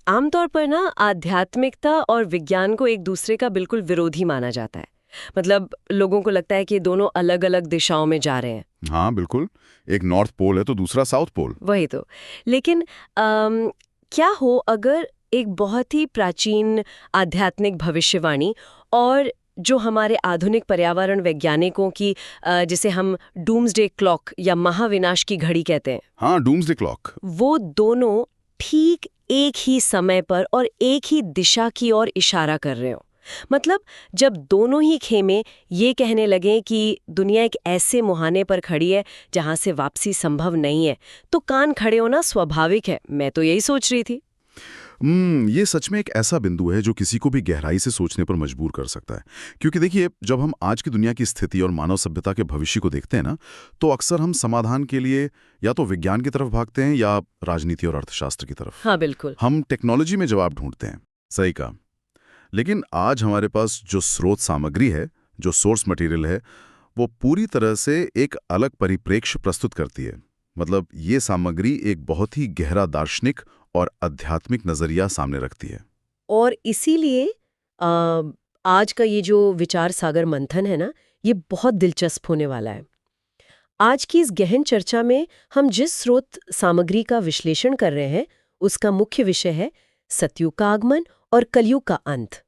आमतौर पर ना आध्यात्मिकता और विज्ञान को एक दूसरे का बिल्कुल विरोधी माना जाता है। मतलब लोगों को लगता है कि ये दोनों अलग-अलग दिशाओं में जा रहे हैं। हाँ बिल्कुल। एक नॉर्थ पोल है तो दूसरा साउथ पोल। वही तो। लेकिन क्या हो अगर एक बहुत ही प्राचीन आध्यात्मिक भविष्यवाणी और जो हमारे आधुनिक पर्यावरण वैज्ञानिकों की जिसे हम डूम्सडे क्लॉक या महाविनाश की घड़ी कहते हैं, हाँ, डूम्सडे क्लॉक। वो दोनों ठीक एक ही समय पर और एक ही दिशा की ओर इशारा कर रहे हो। मतलब जब दोनों ही खेमे ये कहने लगे कि दुनिया एक ऐसे मुहाने पर खड़ी है जहां से वापसी संभव नहीं है, तो कान खड़े होना स्वाभाविक है। मैं तो यही सोच रही थी। ये सच में एक ऐसा बिंदु है जो किसी को भी गहराई से सोचने पर मजबूर कर सकता है। क्योंकि देखिए, जब हम आज की दुनिया की स्थिति और मानव सभ्यता के भविष्य को देखते हैं ना, तो अक्सर हम समाधान के लिए या तो विज्ञान की तरफ भागते हैं या राजनीति और अर्थशास्त्र की तरफ। हाँ बिल्कुल। हम टेक्नोलॉजी में जवाब ढूंढते हैं। सही कहा। लेकिन आज हमारे पास जो स्रोत सामग्री है, जो सोर्स मटेरियल है, वो पूरी तरह से एक अलग परिप्रेक्ष्य प्रस्तुत करती है। मतलब ये सामग्री एक बहुत ही गहरा दार्शनिक और आध्यात्मिक नजरिया सामने रखती है। और इसीलिए अ, आज का ये जो विचार सागर मंथन है ना, ये बहुत दिलचस्प होने वाला है। आज की इस गहन चर्चा में हम जिस स्रोत सामग्री का विश्लेषण कर रहे हैं, उसका मुख्य विषय है सतयुग का आगमन और कलयुग का अंत।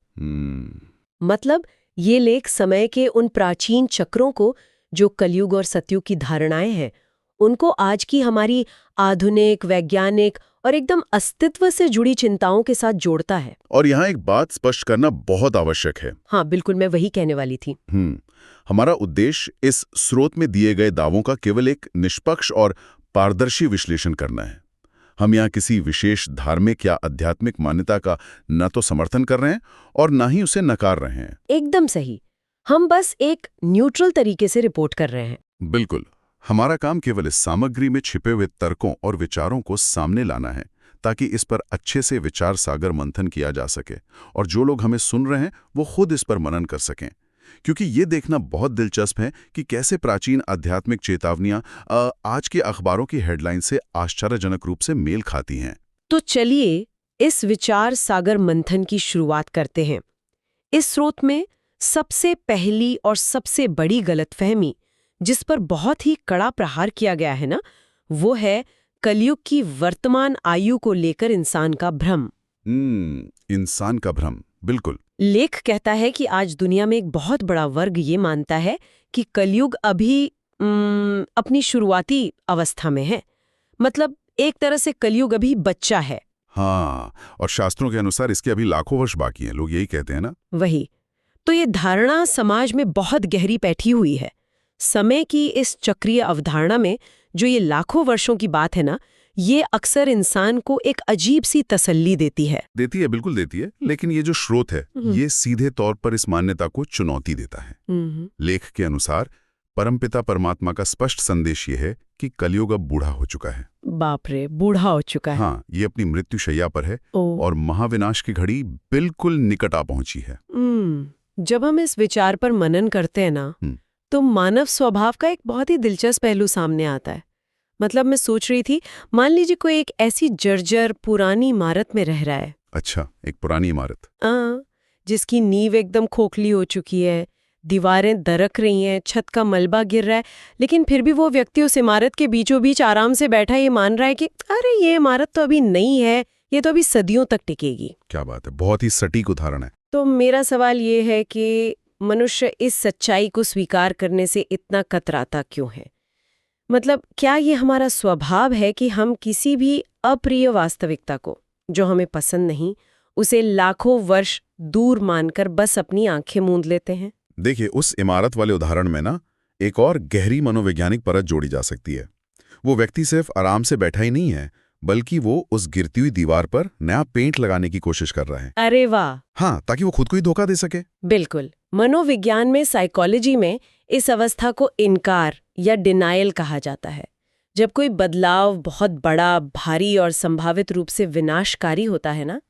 मतलब ये लेख समय के उन प्राचीन चक्रों को, जो कलयुग और सतयुग की धारणाएं हैं, उनको आज की हमारी आधुनिक, वैज्ञानिक और एकदम अस्तित्व से जुड़ी चिंताओं के साथ जोड़ता है। और यहाँ एक बात स्पष्ट करना बहुत आवश्यक है। हाँ बिल्कुल, मैं वही कहने वाली थी। हमारा उद्देश्य इस स्रोत में दिए गए दावों का केवल एक निष्पक्ष और पारदर्शी विश्लेषण करना है। हम यहाँ किसी विशेष धार्मिक या आध्यात्मिक मान्यता का न तो समर्थन कर रहे हैं और न ही उसे नकार रहे हैं। एकदम सही। हम बस एक न्यूट्रल तरीके से रिपोर्ट कर रहे हैं। बिल्कुल। हमारा काम केवल इस सामग्री में छिपे हुए तर्कों और विचारों को सामने लाना है, ताकि इस पर अच्छे से विचार सागर मंथन किया जा सके और जो लोग हमें सुन रहे हैं वो खुद इस पर मनन कर सकें। क्योंकि ये देखना बहुत दिलचस्प है कि कैसे प्राचीन आध्यात्मिक चेतावनियां आज के अखबारों की हेडलाइन से आश्चर्यजनक रूप से मेल खाती हैं। तो चलिए इस विचार सागर मंथन की शुरुआत करते हैं। इस स्रोत में सबसे पहली और सबसे बड़ी गलतफहमी, जिस पर बहुत ही कड़ा प्रहार किया गया है ना, वो है कलयुग की वर्तमान आयु को लेकर इंसान का भ्रम। इंसान का भ्रम, बिल्कुल। लेख कहता है कि आज दुनिया में एक बहुत बड़ा वर्ग ये मानता है कि कलयुग अभी अपनी शुरुआती अवस्था में है। मतलब एक तरह से कलयुग अभी बच्चा है। हाँ, और शास्त्रों के अनुसार इसके अभी लाखों वर्ष बाकी हैं, लोग यही कहते हैं ना। वही तो, ये धारणा समाज में बहुत गहरी बैठी हुई है। समय की इस चक्रीय अवधारणा में जो ये लाखों वर्षों की बात है ना, ये अक्सर इंसान को एक अजीब सी तसल्ली देती है। बिल्कुल देती है। लेकिन ये जो स्रोत है, ये सीधे तौर पर इस मान्यता को चुनौती देता है। लेख के अनुसार परमपिता परमात्मा का स्पष्ट संदेश ये है कि कलयुग अब बूढ़ा हो चुका है। बाप रे, बूढ़ा हो चुका है। हाँ, ये अपनी मृत्युशैया पर है और महाविनाश की घड़ी बिल्कुल निकट आ पहुंची है। जब हम इस विचार पर मनन करते हैं ना, तो मानव स्वभाव का एक बहुत ही दिलचस्प पहलू सामने आता है। मतलब मैं सोच रही थी, मान लीजिए कोई एक ऐसी जर्जर पुरानी इमारत में रह रहा है। अच्छा, एक पुरानी इमारत। जिसकी नींव एकदम खोखली हो चुकी है, दीवारें दरक रही हैं, छत का मलबा गिर रहा है, लेकिन फिर भी वो व्यक्ति उस इमारत के बीचों बीच आराम से बैठा ये मान रहा है कि अरे ये इमारत तो अभी नई है, ये तो अभी सदियों तक टिकेगी। क्या बात है, बहुत ही सटीक उदाहरण है। तो मेरा सवाल ये है कि मनुष्य इस सच्चाई को स्वीकार करने से इतना कतराता क्यों है? मतलब क्या ये हमारा स्वभाव है कि हम किसी भी अप्रिय वास्तविकता को, जो हमें पसंद नहीं, उसे लाखों वर्ष दूर मानकर बस अपनी आंखें मूंद लेते हैं? देखिए, उस इमारत वाले उदाहरण में ना एक और गहरी मनोवैज्ञानिक परत जोड़ी जा सकती है। वो व्यक्ति सिर्फ आराम से बैठा ही नहीं है, बल्कि वो उस गिरती हुई दीवार पर नया पेंट लगाने की कोशिश कर रहा है। अरे वाह! हाँ, ताकि वो खुद को ही धोखा दे सके। बिल्कुल। मनोविज्ञान में, साइकोलॉजी में इस अवस्था को इनकार या डिनायल कहा जाता है। जब कोई बदलाव बहुत बड़ा, भारी और संभावित रूप से विनाशकारी होता है ना,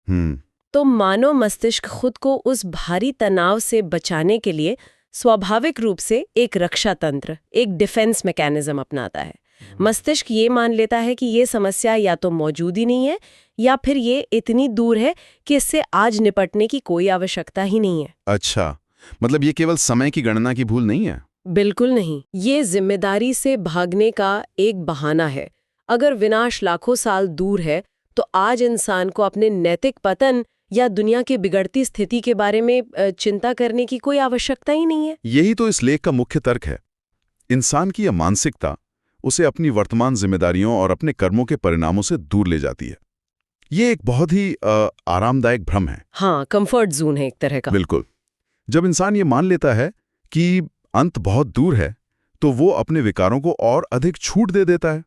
तो मानव मस्तिष्क खुद को उस भारी तनाव से बचाने के लिए स्वाभाविक रूप से एक रक्षा तंत्र, एक डिफेंस मैकेनिज्म अपनाता है। मस्तिष्क ये मान लेता है कि ये समस्या या तो मौजूद ही नहीं है या फिर ये इतनी दूर है कि इससे आज निपटने की कोई आवश्यकता ही नहीं है। अच्छा, मतलब ये केवल समय की गणना की भूल नहीं है? बिल्कुल नहीं। ये जिम्मेदारी से भागने का एक बहाना है। अगर विनाश लाखों साल दूर है तो आज इंसान को अपने नैतिक पतन या दुनिया की बिगड़ती स्थिति के बारे में चिंता करने की कोई आवश्यकता ही नहीं है। यही तो इस लेख का मुख्य तर्क है। इंसान की यह मानसिकता उसे अपनी वर्तमान जिम्मेदारियों और अपने कर्मों के परिणामों से दूर ले जाती है। ये एक बहुत ही आरामदायक भ्रम है। हाँ, कंफर्ट जोन है एक तरह का। बिल्कुल। जब इंसान ये मान लेता है कि अंत बहुत दूर है, तो वो अपने विकारों को और अधिक छूट दे देता है।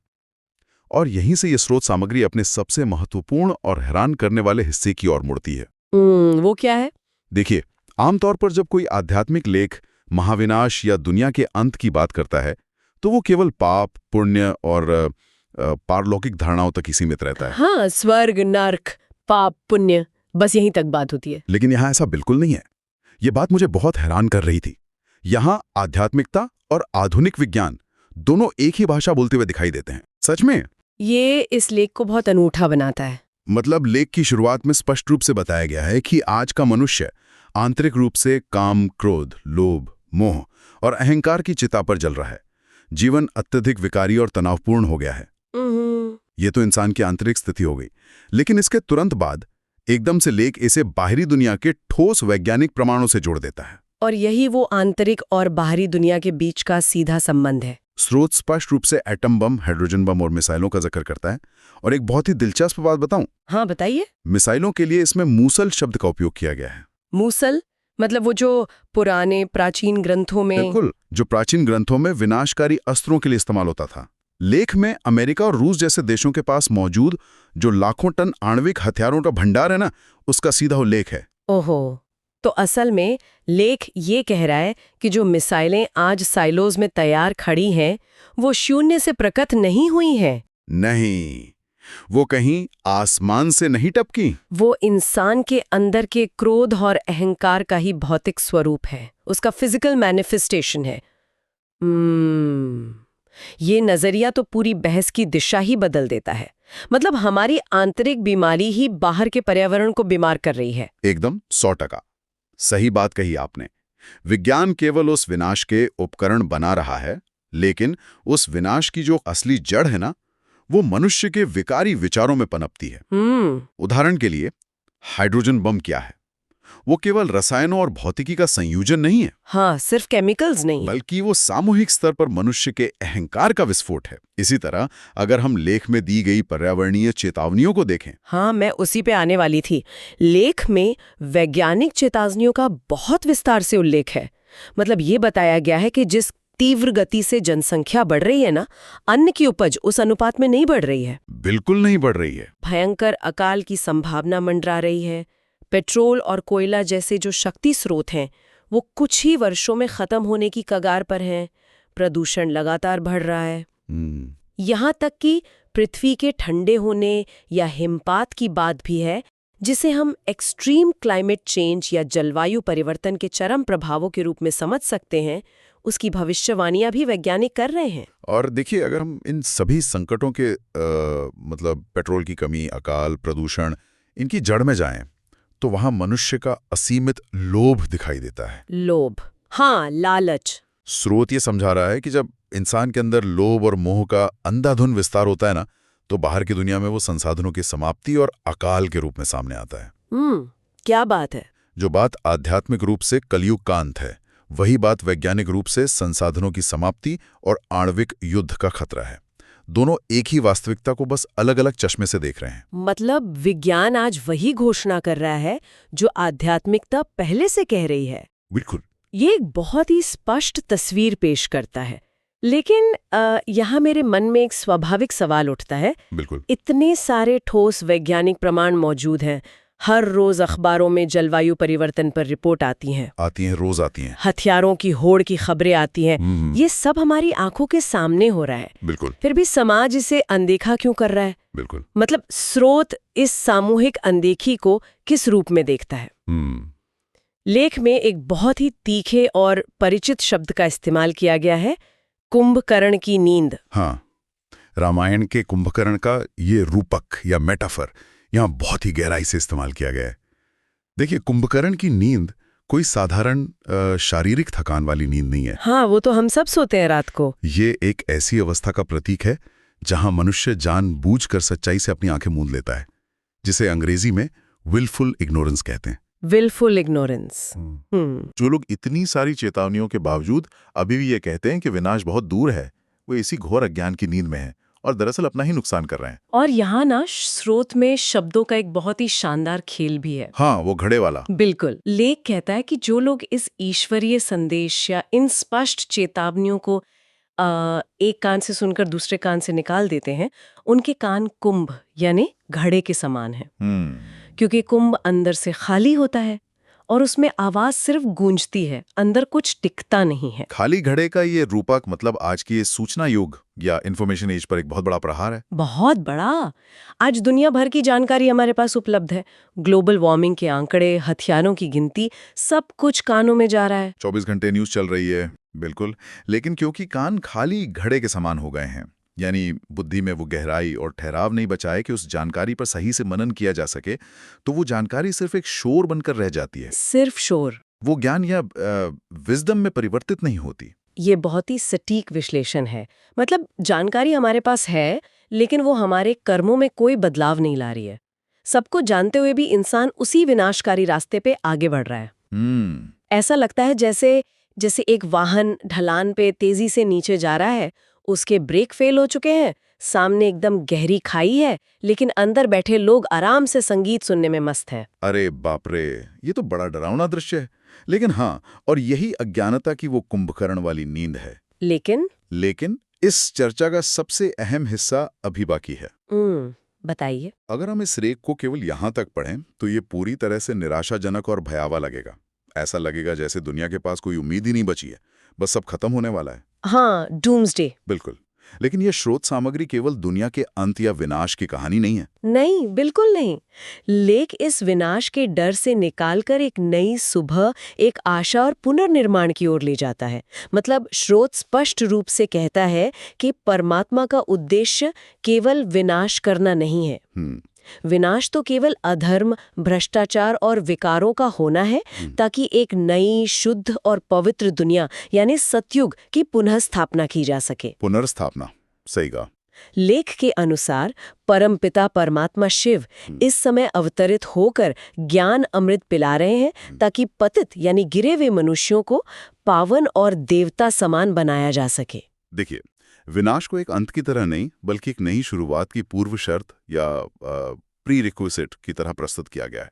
और यहीं से ये स्रोत सामग्री अपने सबसे महत्वपूर्ण और हैरान करने वाले हिस्से की ओर मुड़ती है। वो क्या है? देखिए, आमतौर पर जब कोई आध्यात्मिक लेख महाविनाश या दुनिया के अंत की बात करता है, तो वो केवल पाप, पुण्य और पारलौकिक धारणाओं तक ही सीमित रहता है। हाँ, स्वर्ग, नर्क, पाप, पुण्य, बस यहीं तक बात होती है। लेकिन यहाँ ऐसा बिल्कुल नहीं है। ये बात मुझे बहुत हैरान कर रही थी। यहाँ आध्यात्मिकता और आधुनिक विज्ञान दोनों एक ही भाषा बोलते हुए दिखाई देते हैं। सच में ये इस लेख को बहुत अनूठा बनाता है। मतलब लेख की शुरुआत में स्पष्ट रूप से बताया गया है कि आज का मनुष्य आंतरिक रूप से काम, क्रोध, लोभ, मोह और अहंकार की चिता पर जल रहा है। जीवन अत्यधिक विकारी और तनावपूर्ण हो गया है। ये तो इंसान की आंतरिक स्थिति हो गई। लेकिन इसके तुरंत बाद एकदम से लेख इसे बाहरी दुनिया के ठोस वैज्ञानिक प्रमाणों से जोड़ देता है। और यही वो आंतरिक और बाहरी दुनिया के बीच का सीधा संबंध है। स्रोत स्पष्ट रूप से एटम बम, हाइड्रोजन बम और मिसाइलों का जिक्र करता है। और एक बहुत ही दिलचस्प बात बताऊं? हाँ, बताइए। मिसाइलों के लिए इसमें मूसल शब्द का उपयोग किया गया है। मूसल मतलब वो जो पुराने प्राचीन ग्रंथों में। बिल्कुल, जो प्राचीन ग्रंथों में विनाशकारी अस्त्रों के लिए इस्तेमाल होता था। लेख में अमेरिका और रूस जैसे देशों के पास मौजूद जो लाखों टन आणविक हथियारों का भंडार है ना, उसका सीधा उल्लेख है। ओहो, तो असल में लेख ये कह रहा है कि जो मिसाइलें आज साइलोज में तैयार खड़ी हैं, वो शून्य से प्रकट नहीं हुई हैं। नहीं, वो कहीं आसमान से नहीं टपकी। वो इंसान के अंदर के क्रोध और अहंकार का ही भौतिक स्वरूप है, उसका फिजिकल मैनिफेस्टेशन है। ये नजरिया तो पूरी बहस की दिशा ही बदल देता है। मतलब हमारी आंतरिक बीमारी ही बाहर के पर्यावरण को बीमार कर रही है। एकदम 100% सही बात कही आपने। विज्ञान केवल उस विनाश के उपकरण बना रहा है, लेकिन उस विनाश की जो असली जड़ है ना, वो मनुष्य के विकारी विचारों में पनपती है। उदाहरण के लिए, हाइड्रोजन बम क्या है? वो केवल रसायनों और भौतिकी का संयोजन नहीं है। हाँ, सिर्फ केमिकल्स नहीं, बल्कि वो सामूहिक स्तर पर मनुष्य के अहंकार का विस्फोट है। इसी तरह अगर हम लेख में दी गई पर्यावरणीय चेतावनियों को देखें। हाँ, मैं उसी पे आने वाली थी। लेख में वैज्ञानिक चेतावनियों का बहुत विस्तार से उल्लेख है। मतलब ये बताया गया है कि जिस तीव्र गति से जनसंख्या बढ़ रही है ना, अन्न की उपज उस अनुपात में नहीं बढ़ रही है। बिल्कुल नहीं बढ़ रही है। भयंकर अकाल की संभावना मंडरा रही है। पेट्रोल और कोयला जैसे जो शक्ति स्रोत हैं, वो कुछ ही वर्षों में खत्म होने की कगार पर हैं। प्रदूषण लगातार बढ़ रहा है। यहाँ तक कि पृथ्वी के ठंडे होने या हिमपात की बात भी है, जिसे हम एक्सट्रीम क्लाइमेट चेंज या जलवायु परिवर्तन के चरम प्रभावों के रूप में समझ सकते हैं। उसकी भविष्यवाणियां भी वैज्ञानिक कर रहे हैं। और देखिए, अगर हम इन सभी संकटों के मतलब पेट्रोल की कमी, अकाल, प्रदूषण, इनकी जड़ में जाएं, तो वहां मनुष्य का असीमित लोभ दिखाई देता है। लोभ, हाँ, लालच। स्रोत ये समझा रहा है कि जब इंसान के अंदर लोभ और मोह का अंधाधुंध विस्तार होता है ना, तो बाहर की दुनिया में वो संसाधनों की समाप्ति और अकाल के रूप में सामने आता है। क्या बात है। जो बात आध्यात्मिक रूप से कलयुग का अंत है, वही बात वैज्ञानिक रूप से संसाधनों की समाप्ति और आणविक युद्ध का खतरा है। दोनों एक ही वास्तविकता को बस अलग अलग चश्मे से देख रहे हैं। मतलब विज्ञान आज वही घोषणा कर रहा है जो आध्यात्मिकता पहले से कह रही है। बिल्कुल। ये एक बहुत ही स्पष्ट तस्वीर पेश करता है। लेकिन यहाँ मेरे मन में एक स्वाभाविक सवाल उठता है। बिल्कुल। इतने सारे ठोस वैज्ञानिक प्रमाण मौजूद हैं। हर रोज अखबारों में जलवायु परिवर्तन पर रिपोर्ट आती हैं, रोज आती हैं। हथियारों की होड़ की खबरें आती हैं। ये सब हमारी आंखों के सामने हो रहा है। बिल्कुल। फिर भी समाज इसे अनदेखा क्यों कर रहा है? बिल्कुल। मतलब स्रोत इस सामूहिक अनदेखी को किस रूप में देखता है? लेख में एक बहुत ही तीखे और परिचित शब्द का इस्तेमाल किया गया है, कुंभकर्ण की नींद। हाँ, रामायण के कुंभकर्ण का ये रूपक या मेटाफर यहाँ बहुत ही गहराई से इस्तेमाल किया गया है। देखिए, कुंभकर्ण की नींद कोई साधारण शारीरिक थकान वाली नींद नहीं है। हाँ, वो तो हम सब सोते हैं रात को। ये एक ऐसी अवस्था का प्रतीक है जहां मनुष्य जानबूझकर सच्चाई से अपनी आंखें मूंद लेता है, जिसे अंग्रेजी में विलफुल इग्नोरेंस कहते हैं। Wilful ignorance. जो लोग इतनी सारी चेतावनियों के बावजूद अभी भी ये कहते हैं कि विनाश बहुत दूर है, वो इसी घोर अज्ञान की नींद में है और दरअसल अपना ही नुकसान कर रहे हैं। और यहाँ ना स्रोत में शब्दों का एक बहुत ही शानदार खेल भी है। हाँ, वो घड़े वाला। बिल्कुल। लेख कहता है कि जो लोग इस ईश्वरीय संदेश या इन स्पष्ट चेतावनियों को एक कान से सुनकर दूसरे कान से निकाल देते हैं, उनके कान कुंभ यानी घड़े के समान हैं। क्योंकि कुंभ अंदर से खाली होता है और उसमें आवाज सिर्फ गूंजती है, अंदर कुछ टिकता नहीं है। खाली घड़े का ये रूपक मतलब आज की ये सूचना युग या इंफॉर्मेशन एज पर एक बहुत बड़ा प्रहार है। बहुत बड़ा। आज दुनिया भर की जानकारी हमारे पास उपलब्ध है। ग्लोबल वार्मिंग के आंकड़े, हथियारों की गिनती, सब कुछ कानों में जा रहा है। 24 घंटे न्यूज चल रही है, बिल्कुल। लेकिन क्योंकि कान खाली घड़े के समान हो गए हैं, यानी बुद्धि में वो गहराई और ठहराव नहीं बचाए कि उस जानकारी पर सही से मनन किया जा सके, तो वो जानकारी सिर्फ एक शोर बनकर रह जाती है। सिर्फ शोर। वो ज्ञान या विजडम में परिवर्तित नहीं होती। ये बहुत ही सटीक विश्लेषण है। मतलब जानकारी हमारे पास है, लेकिन वो हमारे कर्मों में कोई बदलाव नहीं ला रही है। सबको जानते हुए भी इंसान उसी विनाशकारी रास्ते पे आगे बढ़ रहा है। ऐसा लगता है जैसे एक वाहन ढलान पे तेजी से नीचे जा रहा है, उसके ब्रेक फेल हो चुके हैं, सामने एकदम गहरी खाई है, लेकिन अंदर बैठे लोग आराम से संगीत सुनने में मस्त हैं। अरे बाप रे, ये तो बड़ा डरावना दृश्य है। लेकिन हाँ, और यही अज्ञानता की वो कुंभकर्ण वाली नींद है। लेकिन इस चर्चा का सबसे अहम हिस्सा अभी बाकी है। बताइए। अगर हम इस रेख को केवल यहाँ तक पढ़ें तो ये पूरी तरह से निराशाजनक और भयावह लगेगा। ऐसा लगेगा जैसे दुनिया के पास कोई उम्मीद ही नहीं बची है, बस सब खत्म होने वाला है। हाँ, डूम्सडे। बिल्कुल। लेकिन यह स्रोत सामग्री केवल दुनिया के अंत या विनाश की कहानी नहीं है। नहीं, बिल्कुल नहीं। लेख इस विनाश के डर से निकालकर एक नई सुबह, एक आशा और पुनर्निर्माण की ओर ले जाता है। मतलब स्रोत स्पष्ट रूप से कहता है कि परमात्मा का उद्देश्य केवल विनाश करना नहीं है। विनाश तो केवल अधर्म, भ्रष्टाचार और विकारों का होना है, ताकि एक नई, शुद्ध और पवित्र दुनिया यानी सतयुग की पुनः स्थापना की जा सके। पुनर्स्थापना, सही कहा। लेख के अनुसार परमपिता परमात्मा शिव इस समय अवतरित होकर ज्ञान अमृत पिला रहे हैं, ताकि पतित यानी गिरे हुए मनुष्यों को पावन और देवता समान बनाया जा सके। देखिए, विनाश को एक अंत की तरह नहीं, बल्कि एक नई शुरुआत की पूर्व शर्त या प्री रिक्विजिट की तरह प्रस्तुत किया गया है।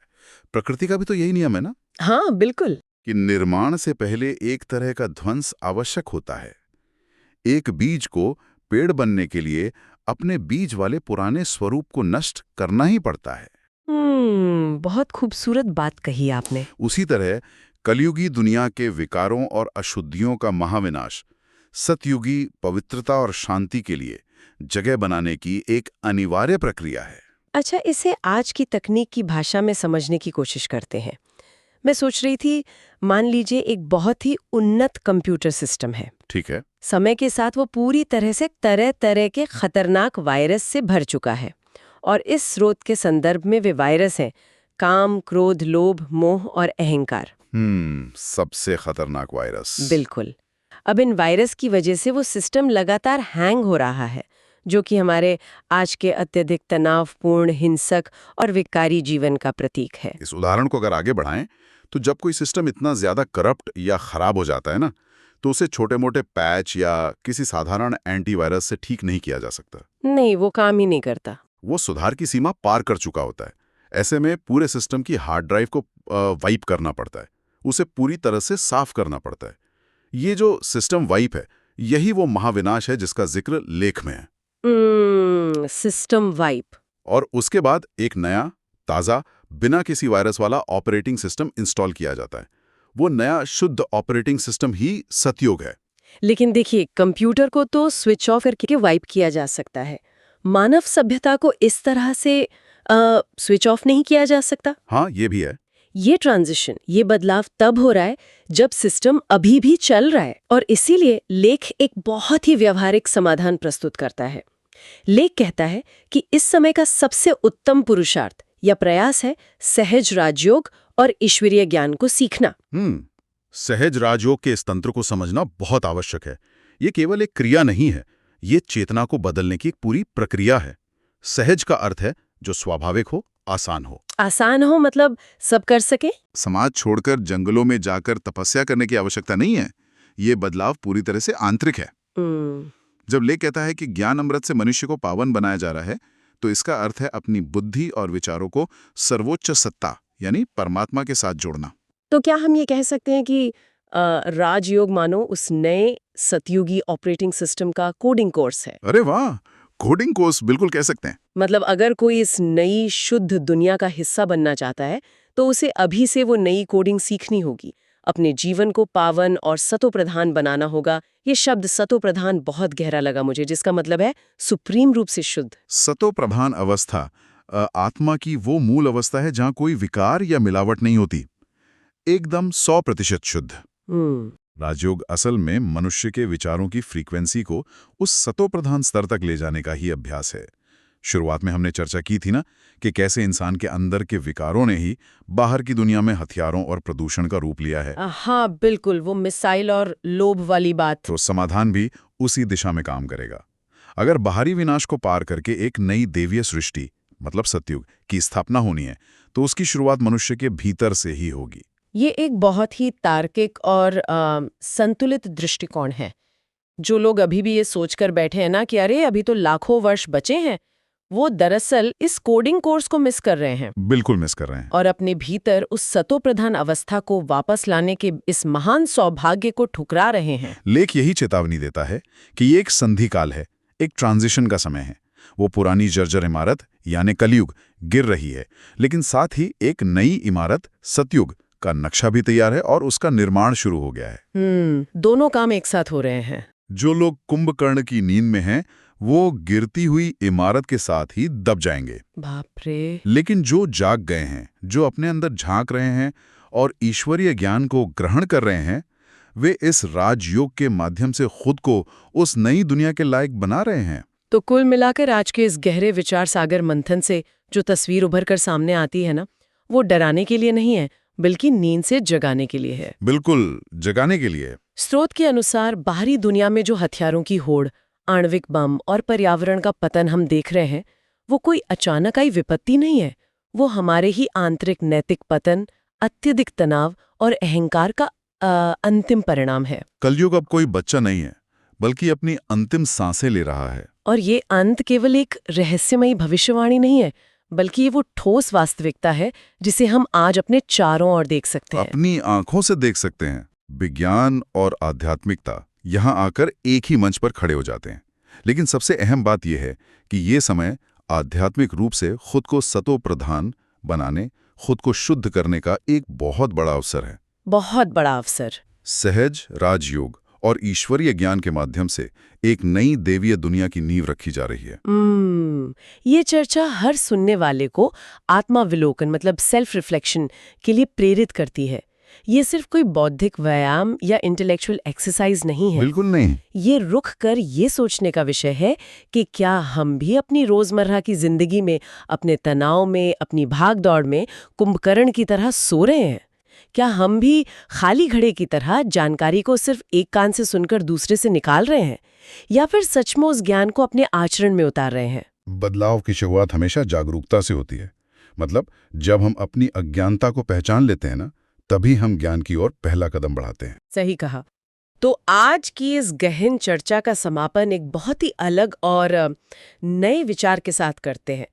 प्रकृति का भी तो यही नियम है ना? हाँ, बिल्कुल। कि निर्माण से पहले एक तरह का ध्वंस आवश्यक होता है। एक बीज को पेड़ बनने के लिए अपने बीज वाले पुराने स्वरूप को नष्ट करना ही पड़ता है। बहुत खूबसूरत बात कही आपने। उसी तरह कलयुगी दुनिया के विकारों और अशुद्धियों का महाविनाश सतयुगी पवित्रता और शांति के लिए जगह बनाने की एक अनिवार्य प्रक्रिया है। अच्छा, इसे आज की तकनीक की भाषा में समझने की कोशिश करते हैं। मैं सोच रही थी, मान लीजिए एक बहुत ही उन्नत कंप्यूटर सिस्टम है। ठीक है। समय के साथ वो पूरी तरह से तरह तरह के खतरनाक वायरस से भर चुका है, और इस स्रोत के संदर्भ में वे वायरस हैं काम, क्रोध, लोभ, मोह और अहंकार। सबसे खतरनाक वायरस। बिल्कुल। अब इन वायरस की वजह से वो सिस्टम लगातार हैंग हो रहा है, जो कि हमारे आज के अत्यधिक तनावपूर्ण, हिंसक और विकारी जीवन का प्रतीक है। इस उदाहरण को अगर आगे बढ़ाएं तो जब कोई सिस्टम इतना ज्यादा करप्ट या खराब हो जाता है ना, तो उसे छोटे मोटे पैच या किसी साधारण एंटीवायरस से ठीक नहीं किया जा सकता। नहीं, वो काम ही नहीं करता। वो सुधार की सीमा पार कर चुका होता है। ऐसे में पूरे सिस्टम की हार्ड ड्राइव को वाइप करना पड़ता है, उसे पूरी तरह से साफ करना पड़ता है। ये जो सिस्टम वाइप है, यही वो महाविनाश है जिसका जिक्र लेख में है। System wipe. और उसके बाद एक नया, ताज़ा, बिना किसी वायरस वाला ऑपरेटिंग सिस्टम इंस्टॉल किया जाता है। वो नया शुद्ध ऑपरेटिंग सिस्टम ही सतयुग है। लेकिन देखिए, कंप्यूटर को तो स्विच ऑफ करके वाइप किया जा सकता है, मानव सभ्यता को इस तरह से स्विच ऑफ नहीं किया जा सकता। हाँ, ये भी है। ये ट्रांजिशन, ये बदलाव तब हो रहा है जब सिस्टम अभी भी चल रहा है, और इसीलिए लेख एक बहुत ही व्यवहारिक समाधान प्रस्तुत करता है। लेख कहता है कि इस समय का सबसे उत्तम पुरुषार्थ या प्रयास है सहज राजयोग और ईश्वरीय ज्ञान को सीखना। सहज राजयोग के इस तंत्र को समझना बहुत आवश्यक है। ये केवल एक क्रिया नहीं है, ये चेतना को बदलने की एक पूरी प्रक्रिया है। सहज का अर्थ है जो स्वाभाविक हो, आसान हो। आसान हो मतलब सब कर सके? समाज छोड़कर जंगलों में जाकर तपस्या करने की आवश्यकता नहीं है। ये बदलाव पूरी तरह से आंतरिक है। जब लेख कहता है कि ज्ञान अमृत से मनुष्य को पावन बनाया जा रहा है, तो इसका अर्थ है अपनी बुद्धि और विचारों को सर्वोच्च सत्ता यानी परमात्मा के साथ जोड़ना। तो क्या हम ये कह सकते हैं कि राजयोग मानो उस नए सतयुगी ऑपरेटिंग सिस्टम का कोडिंग कोर्स है? अरे वाह, कोडिंग कोर्स बिल्कुल कह सकते हैं। मतलब अगर कोई इस नई शुद्ध दुनिया का हिस्सा बनना चाहता है तो उसे अभी से वो नई कोडिंग सीखनी होगी, अपने जीवन को पावन और सतोप्रधान बनाना होगा। ये शब्द सतोप्रधान बहुत गहरा लगा मुझे, जिसका मतलब है सुप्रीम रूप से शुद्ध। सतोप्रधान अवस्था आत्मा की वो मूल अवस्था है जहां कोई विकार या मिलावट नहीं होती, एकदम 100% शुद्ध। राजयोग असल में मनुष्य के विचारों की फ्रीक्वेंसी को उस सतोप्रधान स्तर तक ले जाने का ही अभ्यास है। शुरुआत में हमने चर्चा की थी ना कि कैसे इंसान के अंदर के विकारों ने ही बाहर की दुनिया में हथियारों और प्रदूषण का रूप लिया है। हाँ बिल्कुल, वो मिसाइल और लोभ वाली बात। तो समाधान भी उसी दिशा में काम करेगा। अगर बाहरी विनाश को पार करके एक नई देवीय सृष्टि मतलब सतयुग की स्थापना होनी है, तो उसकी शुरुआत मनुष्य के भीतर से ही होगी। ये एक बहुत ही तार्किक और संतुलित दृष्टिकोण है। जो लोग अभी भी ये सोचकर बैठे हैं ना कि अरे अभी तो लाखों वर्ष बचे हैं, वो दरअसल इस कोडिंग कोर्स को मिस कर रहे हैं। बिल्कुल मिस कर रहे हैं। और अपने भीतर उस सतोप्रधान अवस्था को वापस लाने के इस महान सौभाग्य को ठुकरा रहे हैं। लेख यही चेतावनी देता है कि ये एक संधि काल है, एक ट्रांजिशन का समय है। वो पुरानी जर्जर इमारत यानी कलयुग गिर रही है, लेकिन साथ ही एक नई इमारत सतयुग का नक्शा भी तैयार है और उसका निर्माण शुरू हो गया है। दोनों काम एक साथ हो रहे हैं। जो लोग कुंभकर्ण की नींद में हैं, वो गिरती हुई इमारत के साथ ही दब जाएंगे। बाप रे। लेकिन जो जाग गए हैं, जो अपने अंदर झांक रहे हैं और ईश्वरीय ज्ञान को ग्रहण कर रहे हैं, वे इस राजयोग के माध्यम से खुद को उस नई दुनिया के लायक बना रहे हैं। तो कुल मिलाकर आज के इस गहरे विचार सागर मंथन से जो तस्वीर उभर कर सामने आती है ना, वो डराने के लिए नहीं है, बल्कि नींद से जगाने के लिए है। बिल्कुल, जगाने के लिए। स्रोत के अनुसार बाहरी दुनिया में जो हथियारों की होड़, आणविक बम और पर्यावरण का पतन हम देख रहे हैं, वो कोई अचानक आई विपत्ति नहीं है। वो हमारे ही आंतरिक नैतिक पतन, अत्यधिक तनाव और अहंकार का अंतिम परिणाम है। कलयुग अब कोई बच्चा नहीं है, बल्कि अपनी अंतिम सांसें ले रहा है। और ये अंत केवल एक रहस्यमयी भविष्यवाणी नहीं है, बल्कि ये वो ठोस वास्तविकता है जिसे हम आज अपने चारों ओर देख सकते हैं, अपनी आंखों से देख सकते हैं। विज्ञान और आध्यात्मिकता यहां आकर एक ही मंच पर खड़े हो जाते हैं। लेकिन सबसे अहम बात यह है कि ये समय आध्यात्मिक रूप से खुद को सतोप्रधान बनाने, खुद को शुद्ध करने का एक बहुत बड़ा अवसर है। बहुत बड़ा अवसर। सहज राजयोग और ईश्वरीय ज्ञान के माध्यम से एक नई देवीय दुनिया की नींव रखी जा रही है। ये चर्चा हर सुनने वाले को आत्माविलोकन मतलब सेल्फ रिफ्लेक्शन के लिए प्रेरित करती है। ये सिर्फ कोई बौद्धिक व्यायाम या इंटेलेक्चुअल एक्सरसाइज नहीं है। बिल्कुल नहीं। ये रुक कर ये सोचने का विषय है कि क्या हम भी अपनी रोजमर्रा की जिंदगी में, अपने तनाव में, अपनी भागदौड़ में कुंभकर्ण की तरह सो रहे हैं? क्या हम भी खाली घड़े की तरह जानकारी को सिर्फ एक कान से सुनकर दूसरे से निकाल रहे हैं, या फिर सचमुच उस ज्ञान को अपने आचरण में उतार रहे हैं? बदलाव की शुरुआत हमेशा जागरूकता से होती है। मतलब जब हम अपनी अज्ञानता को पहचान लेते हैं ना, तभी हम ज्ञान की ओर पहला कदम बढ़ाते हैं। सही कहा। तो आज की इस गहन चर्चा का समापन एक बहुत ही अलग और नए विचार के साथ करते हैं।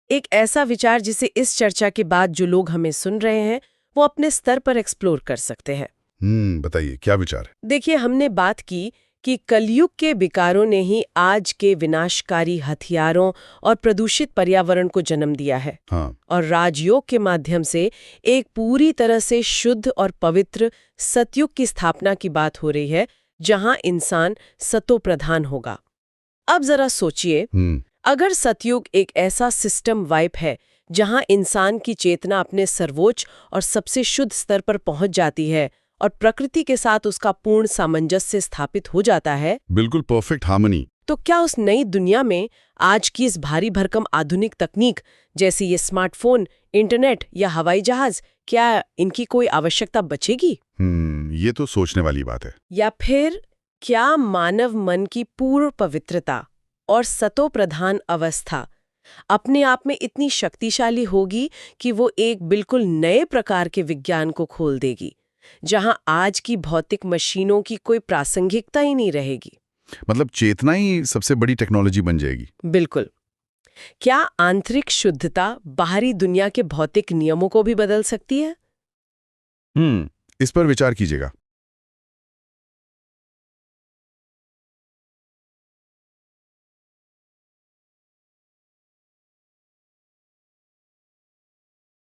एक ऐसा विचार जिसे इस चर्चा के बाद जो लोग हमें सुन रहे हैं वो अपने स्तर पर एक्सप्लोर कर सकते हैं। बताइए क्या विचार है? देखिए, हमने बात की कि कलयुग के विकारों ने ही आज के विनाशकारी हथियारों और प्रदूषित पर्यावरण को जन्म दिया है। हाँ। और राजयोग के माध्यम से एक पूरी तरह से शुद्ध और पवित्र सतयुग की स्थापना की बात हो रही है, जहां इंसान सतोप्रधान होगा। अब जरा सोचिए, अगर सतयुग एक ऐसा सिस्टम वाइप है जहां इंसान की चेतना अपने सर्वोच्च और सबसे शुद्ध स्तर पर पहुंच जाती है और प्रकृति के साथ उसका पूर्ण सामंजस्य स्थापित हो जाता है। बिल्कुल परफेक्ट हार्मनी। तो क्या उस नई दुनिया में आज की इस भारी भरकम आधुनिक तकनीक जैसे ये स्मार्टफोन, इंटरनेट या हवाई जहाज, क्या इनकी कोई आवश्यकता बचेगी? ये तो सोचने वाली बात है। या फिर क्या मानव मन की पूर्ण पवित्रता और सतोप्रधान अवस्था अपने आप में इतनी शक्तिशाली होगी कि वो एक बिल्कुल नए प्रकार के विज्ञान को खोल देगी, जहां आज की भौतिक मशीनों की कोई प्रासंगिकता ही नहीं रहेगी? मतलब चेतना ही सबसे बड़ी टेक्नोलॉजी बन जाएगी। बिल्कुल। क्या आंतरिक शुद्धता बाहरी दुनिया के भौतिक नियमों को भी बदल सकती है? इस पर विचार कीजिएगा।